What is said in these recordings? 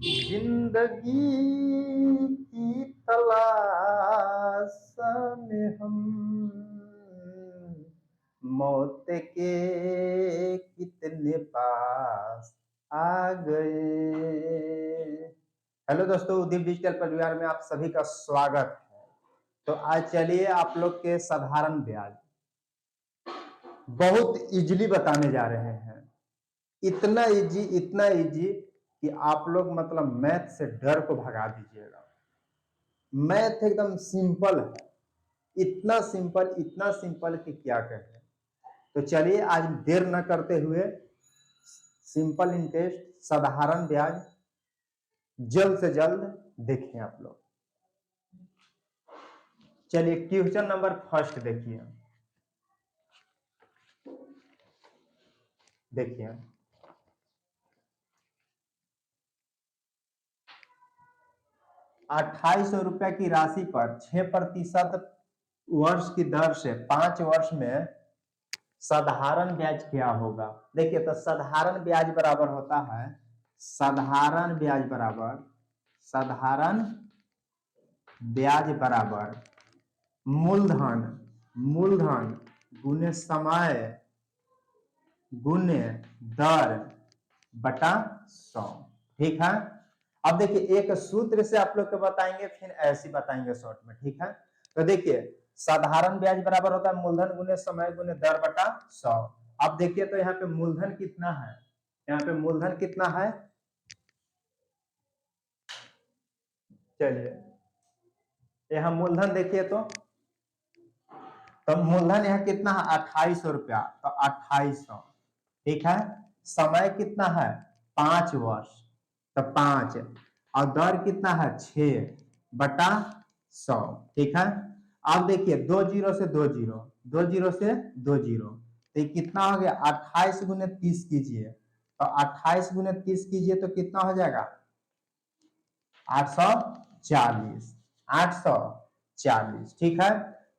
जिंदगी की तलाश में हम मौत के कितने पास आ गए। हेलो दोस्तों, उदीप डिजिटल परिवार में आप सभी का स्वागत है। तो आज चलिए आप लोग के साधारण ब्याज बहुत इजीली बताने जा रहे हैं। इतना इजी कि आप लोग मतलब मैथ से डर को भगा दीजिएगा। मैथ एकदम सिंपल है, इतना सिंपल कि क्या कहें। तो चलिए आज देर न करते हुए सिंपल इंटरेस्ट साधारण ब्याज जल्द से जल्द देखें आप लोग। चलिए क्वेश्चन नंबर फर्स्ट देखिए। देखिए 2800 रुपया की राशि पर 6% वर्ष की दर से 5 वर्ष में साधारण ब्याज क्या होगा। देखिए तो साधारण ब्याज बराबर होता है साधारण ब्याज बराबर मूलधन गुने समय गुने दर बटा 100। ठीक है। अब देखिए एक सूत्र से आप लोग को बताएंगे, फिर ऐसे बताएंगे शॉर्ट में। ठीक है। तो देखिए साधारण ब्याज बराबर होता है मूलधन गुने समय गुने दर बटा 100। अब देखिए तो यहाँ पे मूलधन कितना है, यहाँ पे मूलधन कितना है, चलिए यहाँ मूलधन देखिए तो मूलधन यहाँ कितना है 2800 रुपया, तो 2800। ठीक है। समय कितना है 5 वर्ष, तो 5 और दर कितना है 6/100। ठीक है। अब देखिए 2 जीरो से 2 जीरो, 2 जीरो से 2 जीरो, तो ये कितना हो गया 28 गुने 30 कीजिए, तो 28 गुने 30 कीजिए तो कितना हो जाएगा 840। 840। ठीक है।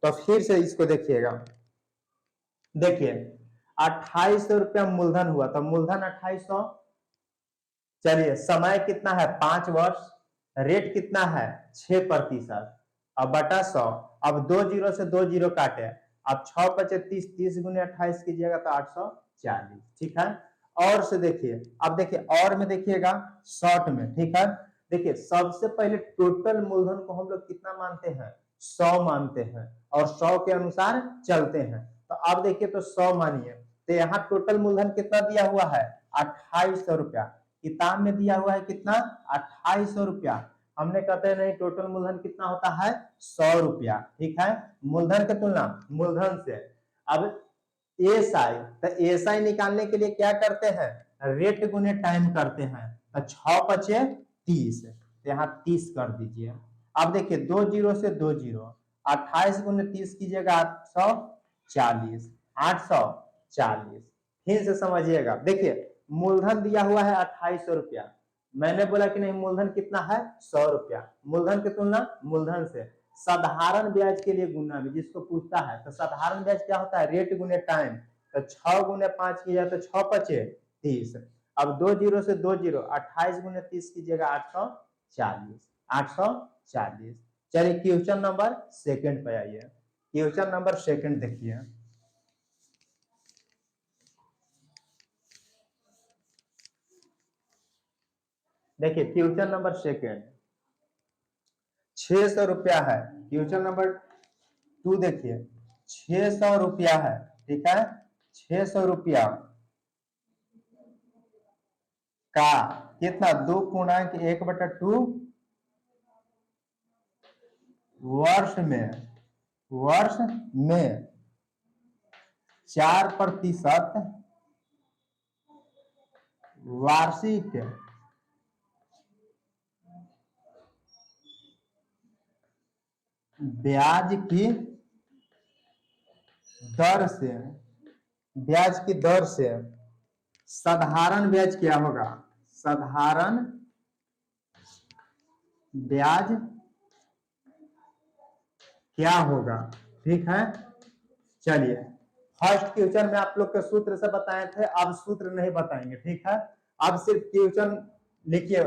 तो फिर से इसको देखिएगा। देखिए 2800 रुपया मूलधन हुआ, तो मूलधन 2800। चलिए समय कितना है 5 वर्ष, रेट कितना है 6%, अब बटा 100। अब 2 जीरो से 2 जीरो काटे, अब 6 बचे 30, 30 गुने 28 कीजिएगा तो 840। ठीक है। और से देखिए, अब देखिए और में देखिएगा शॉर्ट में। ठीक है। देखिए सबसे पहले टोटल मूलधन को हम लोग कितना मानते हैं 100 मानते हैं और 100 के अनुसार चलते हैं। तो अब देखिए तो 100 मानिए, तो यहाँ टोटल मूलधन कितना दिया हुआ है 2800 रुपया। किताब में दिया हुआ है कितना 2800 रुपया। हमने कहते हैं नहीं टोटल मूलधन कितना होता है 100 रुपया। ठीक है। मूलधन की तुलना मूलधन से। अब एसआई, तो एसआई निकालने के लिए क्या करते हैं रेट गुने टाइम करते हैं, तो 6 बचे 30, तो यहाँ 30 कर दीजिए। अब देखिए 2 जीरो से 2 जीरो, 28 गुने 30 कीजिएगा 840। 840 फिर से समझिएगा। देखिए मूलधन दिया हुआ है 2800 रुपया, मैंने बोला कि नहीं मूलधन कितना है 100 रुपया। मूलधन की तुलना मूलधन से। साधारण ब्याज के लिए गुना भी जिसको पूछता है, तो साधारण ब्याज क्या होता है रेट गुने टाइम, तो 6 गुने 5 किया तो 6 बचे 30। अब 2 जीरो से 2 जीरो, 28 गुने 30 कीजिएगा 840। 840। चलिए क्वेश्चन नंबर सेकंड पे आइए। क्वेश्चन नंबर सेकंड देखिए। देखिए क्वेश्चन नंबर सेकंड 600 रुपया है। क्वेश्चन नंबर 2 देखिए 600 रुपया है। ठीक है। 600 रुपया का कितना 2/1/2 वर्ष में 4% वार्षिक ब्याज की दर से साधारण ब्याज क्या होगा, साधारण ब्याज क्या होगा। ठीक है। चलिए फर्स्ट क्वेश्चन में आप लोग के सूत्र से बताए थे, अब सूत्र नहीं बताएंगे। ठीक है। अब सिर्फ क्वेश्चन लिखिए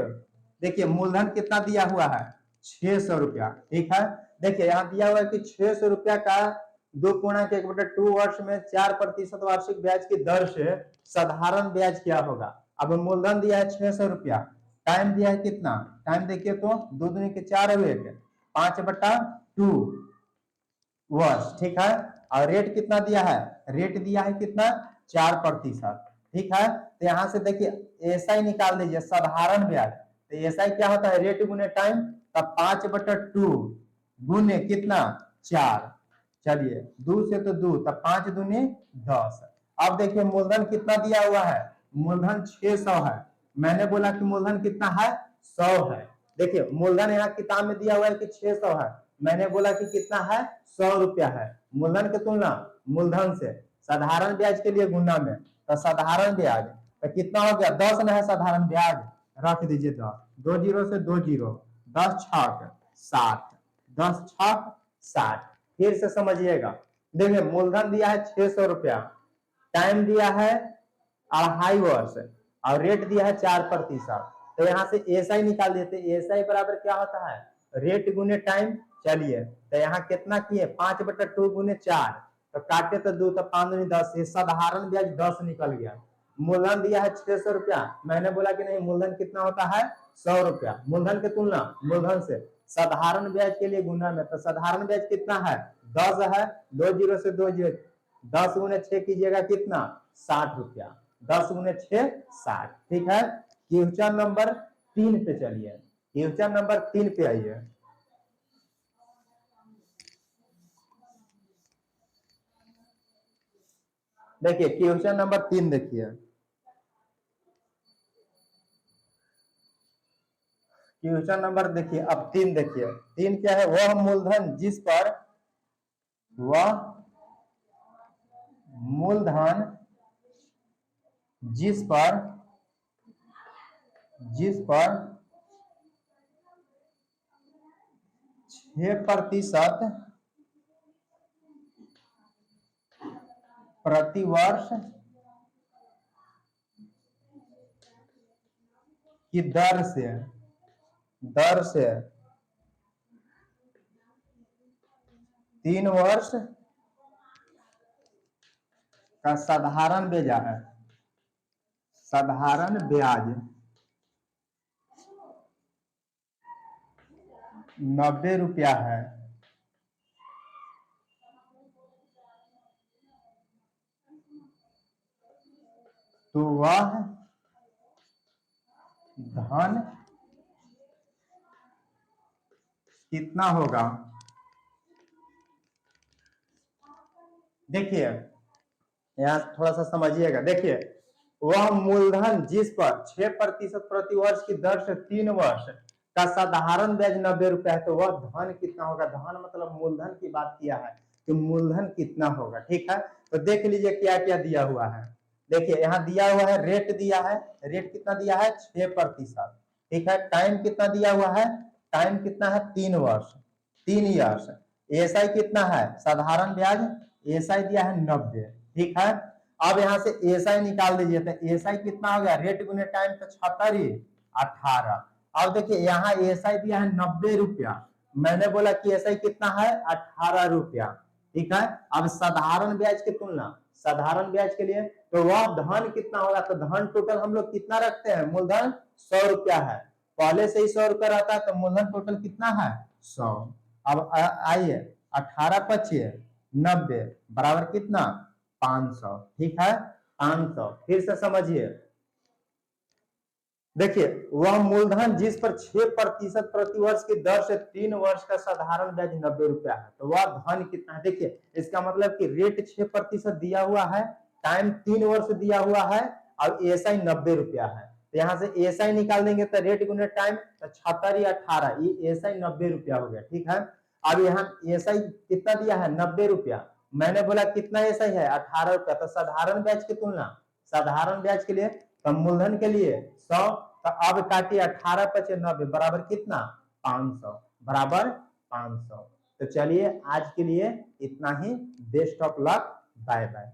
देखिए मूलधन कितना दिया हुआ है 600 रुपया, ठीक है। देखिए यहाँ दिया हुआ है कि 600 रुपया का 2.1/2 वर्ष में 4% वार्षिक ब्याज की दर से साधारण ब्याज क्या होगा। अब मूलधन दिया है 600 रुपया, टाइम दिया है कितना, टाइम देखिए तो 2 दूनी के 4 हुए 5/2 वर्ष, ठीक है। और रेट कितना दिया है, रेट दिया है कितना 4%, ठीक है। तो यहाँ से देखिए एसआई निकाल दीजिए साधारण ब्याज, तो एसआई क्या होता है रेट गुने टाइम, तब 5/2 गुने कितना 4, चलिए 2 से तो 2, तब 5 दूनी 10। अब देखिए मूलधन कितना दिया हुआ है, मूलधन 600 है, मैंने बोला कि मूलधन कितना है 100 है। देखिए मूलधन यहाँ किताब में दिया हुआ है कि 600 है, मैंने बोला कि कितना है 100 रुपया है। मूलधन की तुलना मूलधन से साधारण ब्याज के लिए गुना में, तो साधारण ब्याज तो कितना हो गया 10 न है साधारण ब्याज, रख दीजिए 10, 2 जीरो से 2 जीरो, 10 छक 60, 10 छक 60। फिर से समझिएगा, देखिए मूलधन दिया है 600 रुपया, टाइम दिया है 2.5 वर्ष और रेट दिया है 4%। तो यहाँ से एसआई निकाल देते, एसआई बराबर क्या होता है रेट गुने टाइम। चलिए तो यहाँ कितना किए 5/2 गुने 4, तो काटे तो 2, तो 5 दूनी 10, ये साधारण ब्याज 10 निकल गया। मूलधन दिया है 600 रुपया, मैंने बोला कि नहीं मूलधन कितना होता है 100 रुपया, मूलधन की तुलना मूलधन से साधारण ब्याज के लिए गुना में, तो साधारण ब्याज कितना है 10 है, 2 जीरो से 2 जीरो, 10 गुने 6 कीजिएगा कितना 60 रुपया, 10 गुने 6 60, ठीक है। क्वेश्चन नंबर 3 पे चलिए, क्वेश्चन नंबर 3 पे आइए। देखिए क्वेश्चन नंबर 3 देखिए, क्वेश्चन नंबर देखिए, अब 3 देखिए, 3 क्या है, वह मूलधन जिस पर, वह मूलधन जिस पर 6% प्रतिवर्ष की दर से 3 वर्ष का साधारण ब्याज है, साधारण ब्याज 90 रुपया है, तो वह धन कितना होगा। देखिए यहाँ थोड़ा सा समझिएगा, देखिए वह मूलधन जिस पर 6% प्रतिवर्ष की दर से 3 वर्ष का साधारण ब्याज 90 रुपया है, तो वह धन कितना होगा। धन मतलब मूलधन की बात किया है कि मूलधन कितना होगा, ठीक है। तो देख लीजिए क्या क्या दिया हुआ है, देखिए यहाँ दिया हुआ है रेट दिया है, रेट कितना दिया है 6%, ठीक है। टाइम कितना दिया हुआ है, टाइम कितना है 3 वर्ष, 3 ईयर्स। एसआई कितना है साधारण ब्याज, एसआई दिया है 90, ठीक है। अब यहाँ से एसआई निकाल दीजिए, तो एसआई कितना हो गया रेट गुने टाइम तो 76 18। अब देखिए यहाँ एसआई दिया है 90 रुपया, मैंने बोला कि एसआई कितना है 18 रुपया, ठीक है। अब साधारण ब्याज की तुलना साधारण ब्याज के लिए, तो वह धन कितना होगा, तो धन टोटल हम लोग कितना रखते हैं, मूलधन 100 रुपया है, पहले से ही 100 रुपया रहता है, तो मूलधन टोटल कितना है 100। अब आइए 18 25 90 बराबर कितना 500, ठीक है 500। फिर से समझिए, देखिए वह मूलधन जिस पर 6% प्रतिवर्ष की दर से 3 वर्ष का साधारण ब्याज 90 रुपया है, तो वह धन कितना है। देखिए इसका मतलब कि रेट 6% दिया हुआ है, टाइम 3 वर्ष दिया हुआ है और एसआई 90 रुपया है, तो यहाँ से एसआई निकाल देंगे तो रेट गुने टाइम तो 76 18, ये एसआई 90 रुपया हो गया, ठीक है। अब यहाँ एसआई कितना दिया है 90 रुपया, मैंने बोला कितना एसआई है 18 रुपया, तो साधारण ब्याज की तुलना साधारण ब्याज के लिए, तो मूलधन के लिए 100, तो अब काटिए 18 25 90 बराबर कितना 500, बराबर 500। तो चलिए आज के लिए इतना ही, best of luck, bye bye.